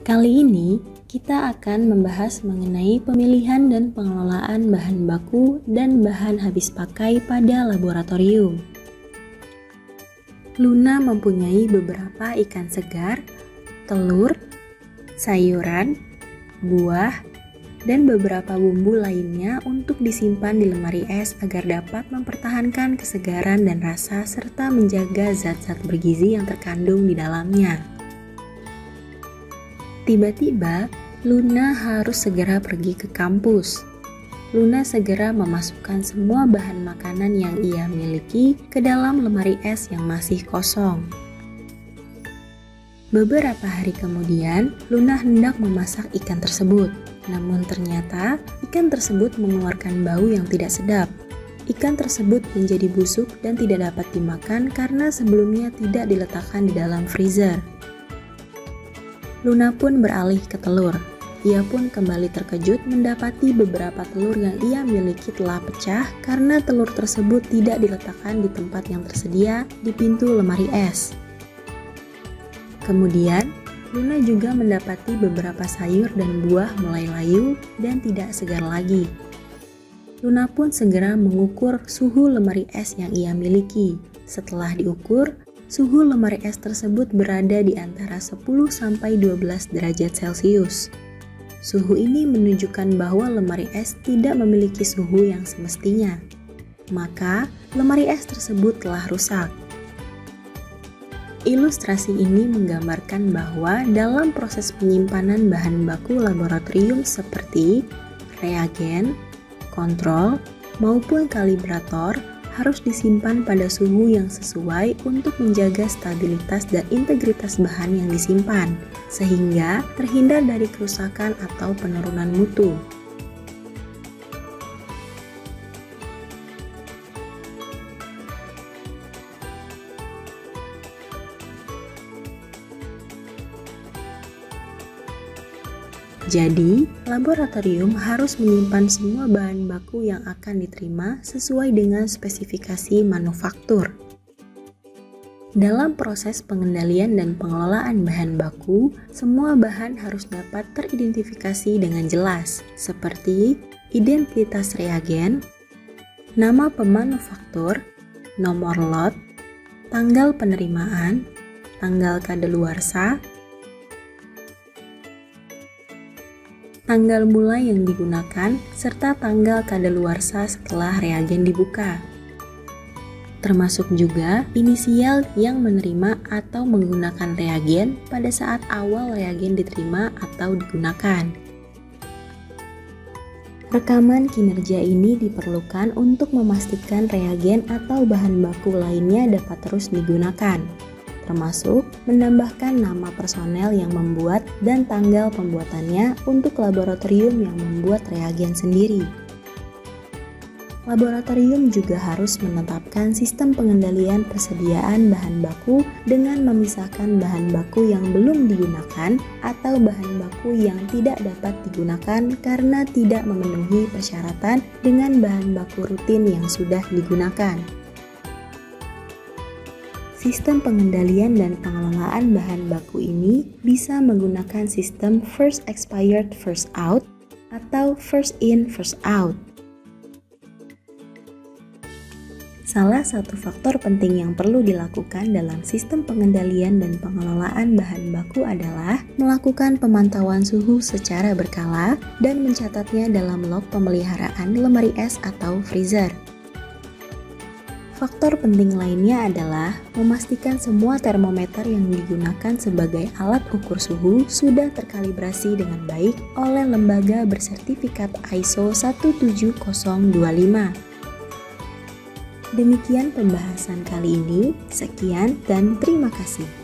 Kali ini kita akan membahas mengenai pemilihan dan pengelolaan bahan baku dan bahan habis pakai pada laboratorium. Luna mempunyai beberapa ikan segar, telur, sayuran, buah, dan beberapa bumbu lainnya untuk disimpan di lemari es agar dapat mempertahankan kesegaran dan rasa serta menjaga zat-zat bergizi yang terkandung di dalamnya. Tiba-tiba, Luna harus segera pergi ke kampus. Luna segera memasukkan semua bahan makanan yang ia miliki ke dalam lemari es yang masih kosong. Beberapa hari kemudian, Luna hendak memasak ikan tersebut. Namun ternyata, ikan tersebut mengeluarkan bau yang tidak sedap. Ikan tersebut menjadi busuk dan tidak dapat dimakan karena sebelumnya tidak diletakkan di dalam freezer. Luna pun beralih ke telur. Ia pun kembali terkejut mendapati beberapa telur yang ia miliki telah pecah karena telur tersebut tidak diletakkan di tempat yang tersedia di pintu lemari es. Kemudian, Luna juga mendapati beberapa sayur dan buah mulai layu dan tidak segar lagi. Luna pun segera mengukur suhu lemari es yang ia miliki. Setelah diukur, suhu lemari es tersebut berada di antara 10-12 derajat Celcius. Suhu ini menunjukkan bahwa lemari es tidak memiliki suhu yang semestinya. Maka, lemari es tersebut telah rusak. Ilustrasi ini menggambarkan bahwa dalam proses penyimpanan bahan baku laboratorium seperti reagen, kontrol, maupun kalibrator harus disimpan pada suhu yang sesuai untuk menjaga stabilitas dan integritas bahan yang disimpan, sehingga terhindar dari kerusakan atau penurunan mutu. Jadi, laboratorium harus menyimpan semua bahan baku yang akan diterima sesuai dengan spesifikasi manufaktur. Dalam proses pengendalian dan pengelolaan bahan baku, semua bahan harus dapat teridentifikasi dengan jelas, seperti identitas reagen, nama pemanufaktur, nomor lot, tanggal penerimaan, tanggal kadaluarsa, tanggal mulai yang digunakan, serta tanggal kadaluarsa setelah reagen dibuka. Termasuk juga inisial yang menerima atau menggunakan reagen pada saat awal reagen diterima atau digunakan. Rekaman kinerja ini diperlukan untuk memastikan reagen atau bahan baku lainnya dapat terus digunakan, termasuk menambahkan nama personel yang membuat dan tanggal pembuatannya untuk laboratorium yang membuat reagen sendiri. Laboratorium juga harus menetapkan sistem pengendalian persediaan bahan baku dengan memisahkan bahan baku yang belum digunakan atau bahan baku yang tidak dapat digunakan karena tidak memenuhi persyaratan dengan bahan baku rutin yang sudah digunakan. Sistem pengendalian dan pengelolaan bahan baku ini bisa menggunakan sistem first expired first out atau first in first out. Salah satu faktor penting yang perlu dilakukan dalam sistem pengendalian dan pengelolaan bahan baku adalah melakukan pemantauan suhu secara berkala dan mencatatnya dalam log pemeliharaan lemari es atau freezer. Faktor penting lainnya adalah memastikan semua termometer yang digunakan sebagai alat ukur suhu sudah terkalibrasi dengan baik oleh lembaga bersertifikat ISO 17025. Demikian pembahasan kali ini, sekian dan terima kasih.